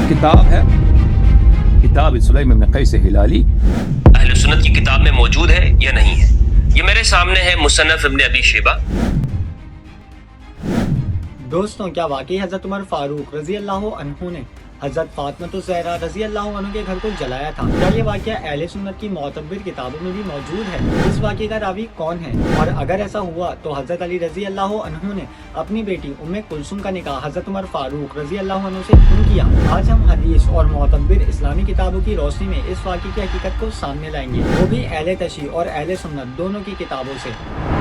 किताब है किताब सुलैम इब्न कैस हिलाली अहले सुन्नत की किताब में मौजूद है या नहीं है। ये मेरे सामने है मुसन्नफ इब्न अबी शैबा। दोस्तों, क्या वाकई हज़रत उमर फारूक रजी अल्लाह अन्हु ने हज़रत फातिमा ज़हरा रजी अल्लाह अन्हु के घर को जलाया था? क्या ये वाक़या अहले सुन्नत की मोतबर किताबों में भी मौजूद है? इस वाक़े का रावी कौन है? और अगर ऐसा हुआ तो हज़रत अली रजी अल्लाह अन्हु ने अपनी बेटी उम्मे कुलसुम का निकाह हज़रत उमर फारूक रजी अल्लाह अन्हु से क्यों किया? आज हम हदीस और मोतबर इस्लामी किताबों की रोशनी में इस वाक़े की हकीकत को सामने लाएंगे, वो भी अहले तशरीह और अहले सुन्नत दोनों की किताबों से।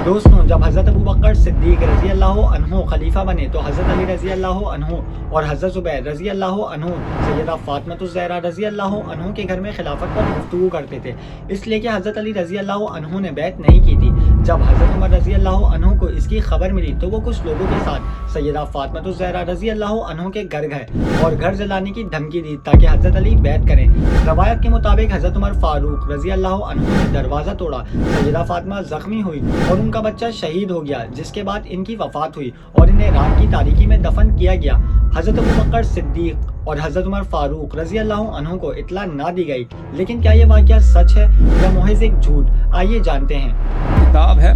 दोस्तों, जब हज़रत अबू बकर सिद्दीक रजी अल्लाह अन्हु खलीफा बने तो हज़रत अली रजी अल्लाह अन्हु और हज़रत ज़ुबैर रजी अल्लाह अन्हु सैयदा फातिमा ज़हरा रजी अल्लाह अन्हु के घर में खिलाफत पर गुफ्तगू करते थे, इसलिए कि हज़रत अली रजी अल्लाह अन्हु ने बैत नहीं की थी। जब हज़रत उमर रजी अल्लाह अन्हु को इसकी खबर मिली तो वो कुछ लोगों के साथ सैयदा फातिमा ज़हरा रजी अल्लाह अन्हु के घर गए और घर जलाने की धमकी दी ताकि हज़रत अली बैत करें। रवायत के मुताबिक हज़रत उमर फारूक रजी अल्लाह अन्हु ने दरवाज़ा तोड़ा, सैयदा फातिमा जख्मी हुई और उनका बच्चा शहीद हो गया, जिसके बाद इनकी वफात हुई और इन्हें रात की तारीकी में दफन किया गया। हज़रत अबू बकर सिद्दीक और हज़रत उमर फारूक रजी अल्लाह अन्हु को इत्तला ना दी गई। लेकिन क्या ये वाक़या सच है या महज एक झूठ? आइए जानते हैं। किताब है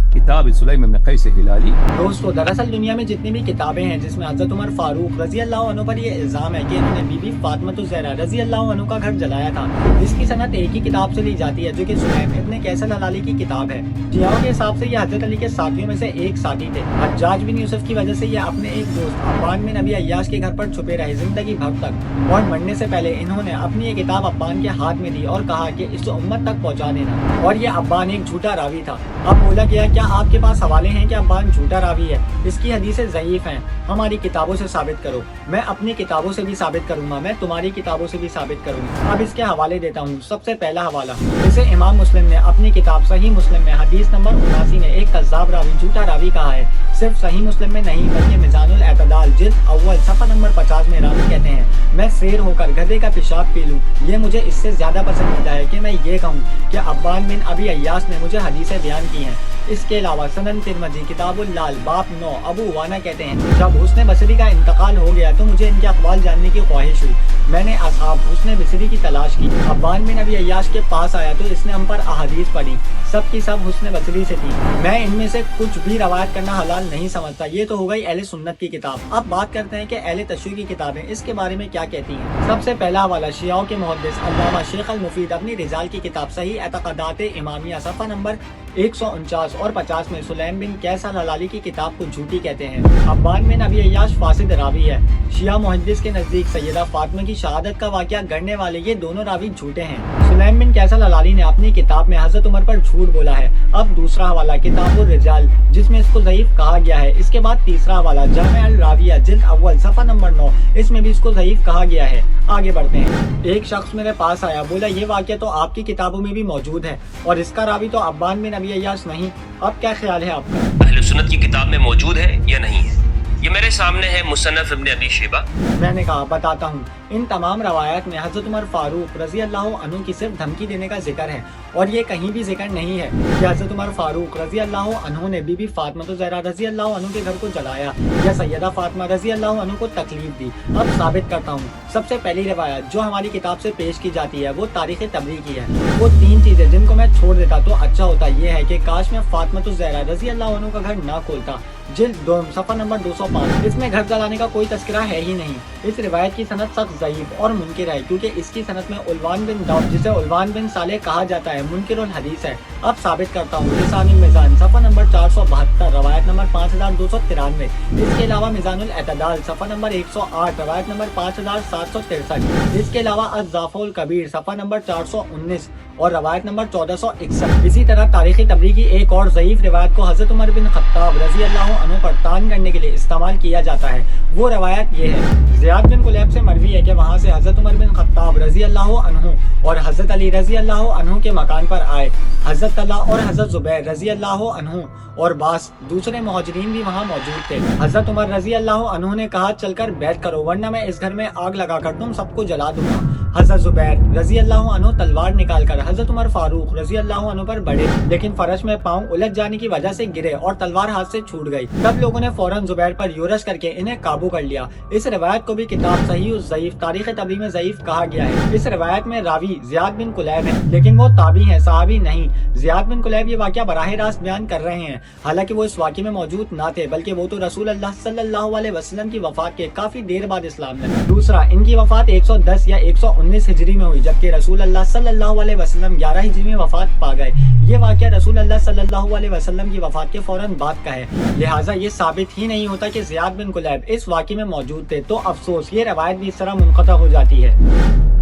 किताब सुलैम इब्न कैस हिलाली। दोस्तों, दरअसल दुनिया में जितनी भी किताबें हैं जिसमें हज़रत उमर फारूक रजी अल्लाह अन्हु पर ये इल्ज़ाम है कि इन्होंने बीबी फातिमा ज़हरा रजी अल्लाह अन्हु का घर जलाया था, इसकी सनद एक ही किताब से ली जाती है जो कि सुलैम इब्न कैस हिलाली की किताब है। शियाओं के हिसाब से ये हज़रत अली के साथियों में से एक साथी थे। हज्जाज बिन यूसुफ की वजह से ये अपने एक दोस्त अब्बान बिन अबी अय्याश के घर पर छुपे रहे जिंदगी भर तक, और मरने से पहले इन्होंने अपनी ये किताब अब्बान के हाथ में दी और कहा कि इसे उम्मत तक पहुँचा देना। और ये अब्बान एक झूठा रावी था। अब बोला गया, क्या आपके पास हवाले हैं कि अब्बान झूठा रावी है? इसकी हदीसें ज़ईफ हैं, हमारी किताबों से साबित करो। मैं अपनी किताबों से भी साबित करूंगा, मैं तुम्हारी किताबों से भी साबित करूंगा। अब इसके हवाले देता हूँ। सबसे पहला हवाला, इसे इमाम मुस्लिम ने अपनी किताब सही मुस्लिम में हदीस नंबर 79 में एक कज़्ज़ाब रावी, झूठा रावी कहा है। सिर्फ सही मुस्लिम में नहीं बल्कि मिज़ानुल एतदाल जिल्द अव्वल सफ़ा नंबर 50 में रावी कहते हैं, मैं शेर होकर गधे का पेशाब पी लूँ, ये मुझे इससे ज्यादा पसंदीदा है कि मैं ये कहूँ कि अब्बान बिन अबी अय्यास ने मुझे हदीसें बयान की हैं। इसके अलावा सनन तिरमिज़ी किताबुल लाल बाप 9 अबू वाना कहते हैं, जब हुस्न बसरी का इंतकाल हो गया तो मुझे इनके अक़वाल जानने की ख्वाहिश हुई। मैंने असहाब हुस्न बसरी की तलाश की। अब्बान बिन अबी अय्याश के पास आया तो इसने हम पर अहादीस पढ़ी, सब की सब हुस्न बसरी से थी। मैं इनमें से कुछ भी रवायत करना हलाल नहीं समझता। ये तो हो गई अहले सुन्नत की किताब। अब बात करते हैं कि अहले तशरीह की किताबें इसके बारे में क्या कहती हैं। सबसे पहला हवाला शियाओं के मुहद्दिस अल्लामा शेख अल मुफीद अपनी रिजाल की किताब सही एतक़ादात इमामिया सफ़ा नंबर 149 और 50 में सुलैम बिन कैस अल हलाली की किताब को झूठी कहते हैं। अब्बान बिन अबी अय्याश फासिद रावी है। शिया मुहद्दिस के नजदीक सैयदा फातिमा की शहादत का वाक़या गढ़ने वाले ये दोनों रावी झूठे हैं। सुलैम बिन कैस अल हलाली ने अपनी किताब में हज़रत उमर पर झूठ बोला है। अब दूसरा हवाला किताबुर रिजाल जिसमें इसको ज़ईफ कहा गया है। इसके बाद तीसरा हवाला जामे अल राविया जिल्द अव्वल सफ़ा नंबर 9, इसमें भी इसको ज़ईफ कहा गया है। आगे बढ़ते हैं। एक शख्स मेरे पास आया, बोला ये वाक़या तो आपकी किताबों में भी मौजूद है और इसका रावी तो अब्बान बिन अबी अय्याश नहीं। अब क्या ख्याल है आपका? अहले सुन्नत की किताब में मौजूद है या नहीं है। ये मेरे सामने है मुसन्नफ इब्न अबी शैबा। मैंने कहा बताता हूँ। इन तमाम रवायत में हज़रत उमर फारूक रजी अल्लाह अन्हु की सिर्फ धमकी देने का जिक्र है और ये कहीं भी जिक्र नहीं है कि हज़रत उमर फारूक रजी अल्लाह अन्हु ने बीबी फातिमा ज़हरा रजी अल्लाह अन्हु के घर को जलाया या सैयदा फातिमा रजी अल्लाह अन्हु को तकलीफ दी। अब साबित करता हूँ। सबसे पहली रवायत जो हमारी किताब से पेश की जाती है वो तारीख़ तबलीग की है। वो तीन चीज़ें जिनको मैं छोड़ देता तो अच्छा होता, ये है कि काश मैं फातिमा ज़हरा रजी अल्लाह अन्हु का घर ना खोलता। जिल्द 2 सफ़ा नंबर 205, इसमें घर जलाने का कोई तस्करा है ही नहीं। इस रिवायत की सनद सख्त ज़ईफ और मुनकिर है क्योंकि इसकी सनद में उल्वान बिन दाऊद जिसे उल्वान बिन सालेह कहा जाता है मुनकिर और हदीस है। अब साबित करता हूँ। लिसानुल मीज़ान सफ़ा नंबर 472 रवायत नंबर 5293। इसके अलावा मिज़ानुल एतदाल सफ़ा नंबर 108 रवायत नंबर 5763। इसके अलावा अज़्ज़ाफ़ुल कबीर सफ़ा नंबर 419 और रवायत नंबर 1461। इसी तरह तारीख़ तबरीज़ी की एक और ज़ईफ़ रिवायत को हज़रत उमर बिन ख़त्ताब रज़ी अल्लाह अन्हु पर तान करने के लिए इस्तेमाल किया जाता है। वो रवायत ये है, ज़ियाद बिन कुलैब से मरवी है कि वहाँ से हज़रत उमर बिन ख़त्ताब रज़ी अल्लाह अन्हु और हज़रत अली रज़ी अल्लाह अन्हु के मकान पर आए। हज़रत तला और हज़रत ज़ुबैर रज़ी अल्लाह अन्हु और बास दूसरे मुहाजिरीन भी वहाँ मौजूद थे। हज़रत उमर रज़ी अल्लाह अन्हु ने कहा, चलकर बैठ करो वरना मैं इस घर में आग लगाकर तुम सबको जला दूंगा। حضرت زبیر رضی اللہ عنہ تلوار نکال کر حضرت عمر فاروق رضی اللہ عنہ پر بڑھے، لیکن فرش میں پاؤں الجھ جانے کی وجہ سے گرے اور تلوار ہاتھ سے چھوٹ گئی۔ تب لوگوں نے فوراً زبیر پر یورش کر کے انہیں قابو کر لیا۔ اس روایت کو بھی کتاب صحیح الضعیف تاریخ طبری میں ضعیف کہا گیا ہے۔ اس روایت میں راوی زیاد بن کلیب ہے، لیکن وہ تابعی ہیں، صحابی نہیں۔ زیاد بن کلیب یہ واقعہ براہ راست بیان کر رہے ہیں، حالانکہ وہ اس واقعے میں موجود نہ تھے، بلکہ وہ تو رسول اللہ صلی اللہ علیہ وسلم کی وفات کے کافی دیر بعد اسلام لائے۔ دوسرا، ان کی وفات 110 یا 119 ہجری میں ہوئی، جبکہ رسول اللہ صلی اللہ علیہ وسلم 11 ہجری میں وفات پا گئے۔ یہ واقعہ رسول اللہ صلی اللہ علیہ وسلم کی وفات کے فوراً بعد کا ہے، لہٰذا یہ ثابت ہی نہیں ہوتا کہ زیاد بن کلیب اس واقعے میں موجود تھے، تو افسوس یہ روایت بھی اس طرح منقطع ہو جاتی ہے۔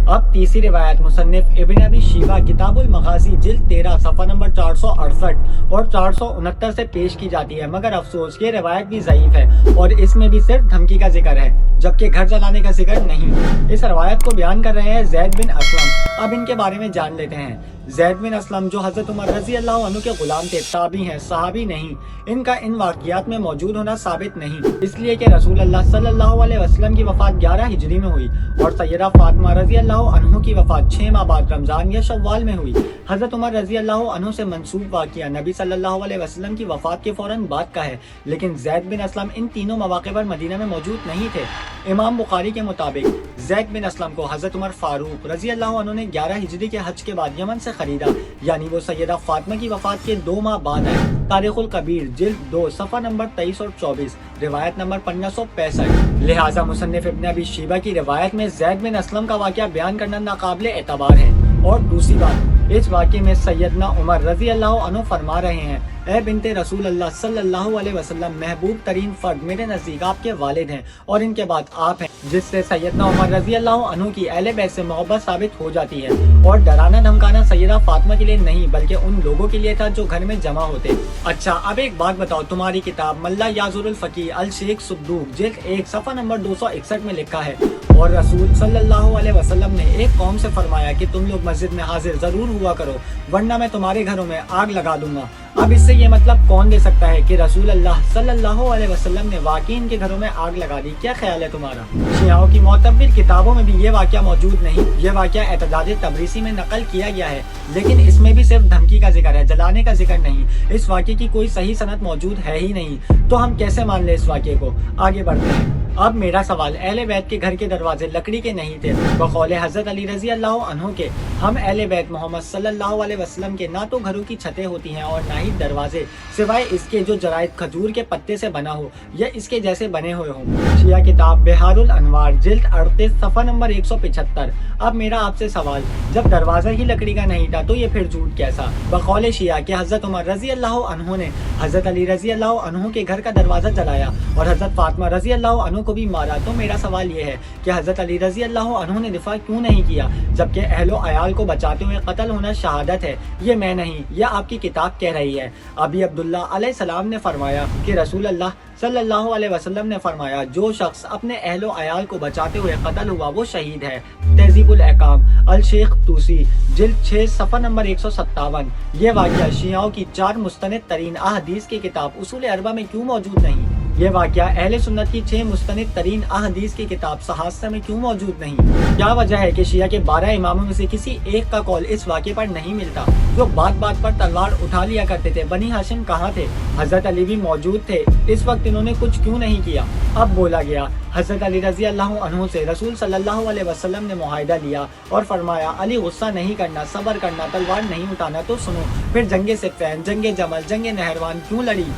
اب تیسری روایت مصنف ابن ابی شیبہ کتاب المغازی جلد 13 صفحہ نمبر 468 اور 469 سے پیش کی جاتی ہے، مگر افسوس یہ روایت بھی ضعیف ہے اور اس میں بھی صرف دھمکی کا ذکر ہے، جبکہ گھر جلانے کا ذکر نہیں۔ اس روایت کو بیان کر رہے ہیں زید بن اسلم۔ اب ان کے بارے میں جان لیتے ہیں۔ زید بن اسلم جو حضرت عمر رضی اللہ عنہ کے غلام تھے، تابعی ہیں، صحابی نہیں۔ ان کا ان واقعات میں موجود ہونا ثابت نہیں، اس لیے کہ رسول اللہ صلی اللہ علیہ وسلم کی وفات 11 ہجری میں ہوئی اور سیدہ فاطمہ رضی اللہ عنہ کی وفات 6 ماہ بعد رمضان یا شوال میں ہوئی۔ حضرت عمر رضی اللہ عنہ سے منسوب واقعہ نبی صلی اللہ علیہ وسلم کی وفات کے فوراً بعد کا ہے، لیکن زید بن اسلم ان تینوں مواقع پر مدینہ میں موجود نہیں تھے۔ امام بخاری کے مطابق زید بن اسلم کو حضرت عمر فاروق رضی اللہ عنہ نے 11 ہجری کے حج کے بعد یمن سے خریدا، یعنی وہ سیدہ فاطمہ کی وفات کے 2 ماہ بعد آئے۔ تاریخ الکبیر جلد 2 صفحہ نمبر 23 اور 24، روایت نمبر 1565۔ لہٰذا مصنف ابن ابی شیبہ کی روایت میں زید بن اسلم کا واقعہ بیان کرنا ناقابل اعتبار ہے۔ اور دوسری بات، اس واقعے میں سیدنا عمر رضی اللہ عنہ فرما رہے ہیں، اے بنت رسول اللہ صلی اللہ علیہ وسلم، محبوب ترین فرد میرے نزدیک آپ کے والد ہیں اور ان کے بعد آپ ہیں، جس سے سیدنا عمر رضی اللہ عنہ کی اہل بیت سے محبت ثابت ہو جاتی ہے۔ اور ڈرانا دھمکانا سیدہ فاطمہ کے لیے نہیں بلکہ ان لوگوں کے لیے تھا جو گھر میں جمع ہوتے۔ اچھا، اب ایک بات بتاؤ، تمہاری کتاب ملا یازر الفقی الشیخ صدوق جلد 1 صفحہ نمبر 261 میں لکھا ہے، اور رسول صلی اللہ علیہ وسلم نے ایک قوم سے فرمایا کہ تم لوگ مسجد میں حاضر ضرور ہوا کرو، ورنہ میں تمہارے گھروں میں آگ لگا دوں گا۔ اب اس سے یہ مطلب کون دے سکتا ہے کہ رسول اللہ صلی اللہ علیہ وسلم نے واقعی ان کے گھروں میں آگ لگا دی؟ کیا خیال ہے تمہارا؟ شیعوں کی معتبر کتابوں میں بھی یہ واقعہ موجود نہیں۔ یہ واقعہ اعتداد تبریسی میں نقل کیا گیا ہے، لیکن اس میں بھی صرف دھمکی کا ذکر ہے، جلانے کا ذکر نہیں۔ اس واقعے کی کوئی صحیح سند موجود ہے ہی نہیں، تو ہم کیسے مان لیں اس واقعے کو؟ آگے بڑھتے ہیں۔ اب میرا سوال، اہل بیت کے گھر کے دروازے لکڑی کے نہیں تھے بقول حضرت علی رضی اللہ عنہ کے؟ ہم اہل بیت محمد صلی اللہ علیہ وسلم کے نہ تو گھروں کی چھتیں ہوتی ہیں اور نہ ہی دروازے، سوائے اس کے جو جرائد کھجور کے پتے سے بنا ہو یا اس کے جیسے بنے ہوئے ہوں۔ شیعہ کتاب بہار الانوار جلد 38 صفحہ نمبر 175۔ اب میرا آپ سے سوال، جب دروازہ ہی لکڑی کا نہیں تھا تو یہ پھر جھوٹ کیسا؟ بقول شیعہ کہ حضرت عمر رضی اللہ عنہ نے حضرت علی رضی اللہ عنہ کے گھر کا دروازہ جلایا اور حضرت فاطمہ رضی اللہ عنہ کو بھی مارا، تو میرا سوال یہ ہے کہ حضرت علی رضی اللہ عنہ نے دفاع کیوں نہیں کیا، جبکہ اہل و عیال کو بچاتے ہوئے قتل ہونا شہادت ہے؟ یہ میں نہیں، یہ آپ کی کتاب کہہ رہی ہے۔ ابی عبداللہ علیہ السلام نے فرمایا کہ رسول اللہ صلی اللہ علیہ وسلم نے فرمایا، جو شخص اپنے اہل و عیال کو بچاتے ہوئے قتل ہوا وہ شہید ہے۔ تہذیب الاحکام الشیخ طوسی جلد 6 صفحہ نمبر 157۔ یہ واقعہ شیعوں کی 4 مستند ترین احادیث کی کتاب اصول اربعہ میں کیوں موجود نہیں؟ یہ واقعہ اہل سنت کی 6 مستند ترین احادیث کی کتاب صحاصہ میں کیوں موجود نہیں؟ کیا وجہ ہے کہ شیعہ کے 12 اماموں میں سے کسی ایک کا قول اس واقعے پر نہیں ملتا؟ جو بات بات پر تلوار اٹھا لیا کرتے تھے، بنی ہاشم کہاں تھے؟ حضرت علی بھی موجود تھے، اس وقت انہوں نے کچھ کیوں نہیں کیا؟ اب بولا گیا، حضرت علی رضی اللہ عنہ سے رسول صلی اللہ علیہ وسلم نے معاہدہ لیا اور فرمایا، علی غصہ نہیں کرنا، صبر کرنا، تلوار نہیں اٹھانا۔ تو سنو، پھر جنگ صفین، جنگ جمل، جنگ نہروان کیوں لڑی؟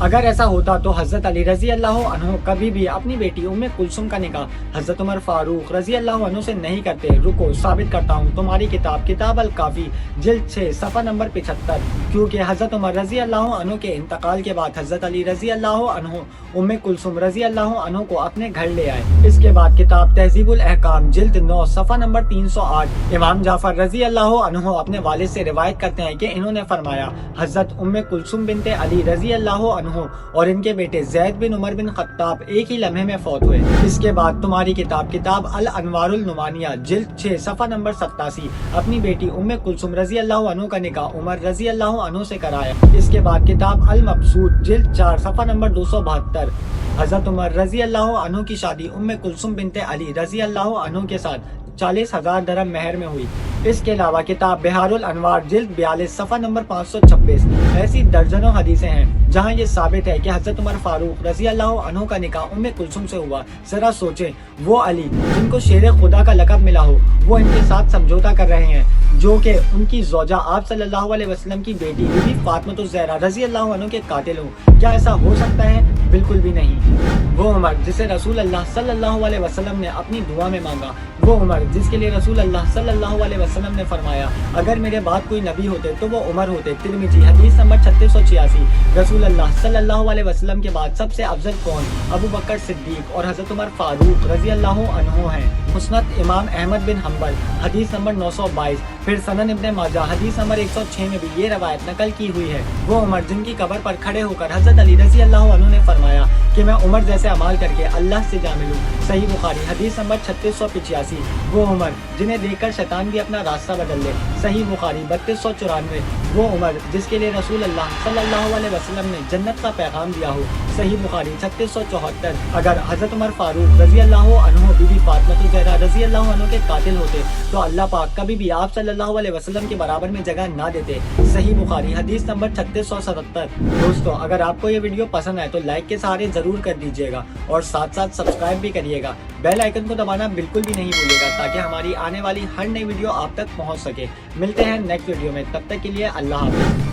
اگر ایسا ہوتا تو حضرت علی رضی اللہ عنہ کبھی بھی اپنی بیٹی ام کلثوم کا نکاح حضرت عمر فاروق رضی اللہ عنہ سے نہیں کرتے۔ رکو، ثابت کرتا ہوں، تمہاری کتاب کتاب الکافی جلد 6 صفحہ نمبر 75، کیونکہ حضرت عمر رضی اللہ عنہ کے انتقال کے بعد حضرت علی رضی اللہ عنہ ام کلثوم رضی اللہ عنہ کو اپنے گھر لے آئے۔ اس کے بعد کتاب تہذیب الاحکام جلد 9 صفحہ نمبر 308، امام جعفر رضی اللہ عنہ اپنے والد سے روایت کرتے ہیں کہ انہوں نے فرمایا، حضرت ام کلثوم بنت علی رضی اللہ عنہ अन्हो और इनके बेटे जैद बिन उमर बिन खत्ताब एक ही लम्हे में फौत हुए। इसके बाद तुम्हारी किताब अल अनवारुल नुमानिया जिल्द 6 सफ़ा नंबर 87 अपनी बेटी उम्मे कुलसुम रजी अल्लाह अन्हु का निकाह उमर रजी अल्लाह अन्हु से कराया। इसके बाद किताब अल मबसूत जिल्द 4 सफ़ा नंबर 272 हजरत उमर रजी अल्लाह अन्हु की शादी उम्मे कुलसुम बिनते अली रजी अल्लाह अन्हु के साथ 40,000 दरम महर में हुई। इसके अलावा किताब बिहारुल अनवार जिल्द 42 सफ़ा नंबर 526 ऐसी दर्जनों हदीसें हैं जहां ये साबित है कि हजरत उमर फारूक रजी अल्लाह अन्हु का निकाह उम्मे कुलसुम से हुआ। जरा सोचें, वो अली जिनको शेर खुदा का लक़ब मिला हो वो इनके साथ समझौता कर रहे हैं जो कि उनकी ज़ौजा आप सल्लल्लाहु अलैहि वसल्लम की बेटी बीबी फातिमा ज़हरा रजी अल्लाह अन्हु के कातिल हों। क्या ऐसा हो सकता है? बिल्कुल भी नहीं। वो उमर जिसे रसूल अल्लाह सल्लल्लाहु अलैहि वसल्लम ने अपनी दुआ में मांगा, वो उमर जिसके लिए रसूल अल्लाह सल्लल्लाहु अलैहि वसल्लम ने फरमाया अगर मेरे बाद कोई नबी होते तो वो उमर होते। तिरमिजी हदीस नंबर 3686। रसूल अल्लाह सल्लल्लाहु अलैहि वसल्लम के बाद सबसे अफजल कौन? अबू बकर सिद्दीक और हजरत उमर फारूक रजी अल्लाह अन्हु हैं। मुस्नद इमाम अहमद बिन हम्बल हदीस नंबर 922। फिर सनन इब्ने माजा हदीस नंबर 106 में भी ये रवायत नकल की हुई है। वो उमर जिनकी कब्र पर खड़े होकर हजरत अली रजी अल्लाह अन्हु ने फरमाया कि मैं उमर जैसे अमाल करके अल्लाह से जा मिलूं। सही बुखारी हदीस नंबर 3685। वो उमर जिन्हें देखकर शैतान भी अपना रास्ता बदल ले। सही बुखारी 3294। वो उमर जिसके लिए रसूल अल्लाह सल्लल्लाहु अलैहि वसल्लम ने जन्नत का पैगाम दिया हो। सही बुखारी 3674। अगर हजरत उमर फारूक रजी अल्लाह अन्हु बीबी फातिमा ज़हरा रजी अल्लाह अन्हु के कातिल होते तो अल्लाह पाक कभी भी आप सल्लल्लाहु अलैहि वसल्लम के बराबर में जगह ना देते। सही बुखारी हदीस नंबर 3677। दोस्तों, अगर आपको ये वीडियो पसंद आए तो लाइक के सहारे जरूर कर दीजिएगा और साथ साथ सब्सक्राइब भी करिएगा। बेल आइकन को दबाना बिल्कुल भी नहीं भूलिएगा ताकि हमारी आने वाली हर नई वीडियो आप तक पहुंच सके। मिलते हैं नेक्स्ट वीडियो में, तब तक के लिए अल्लाह हाफ़िज़।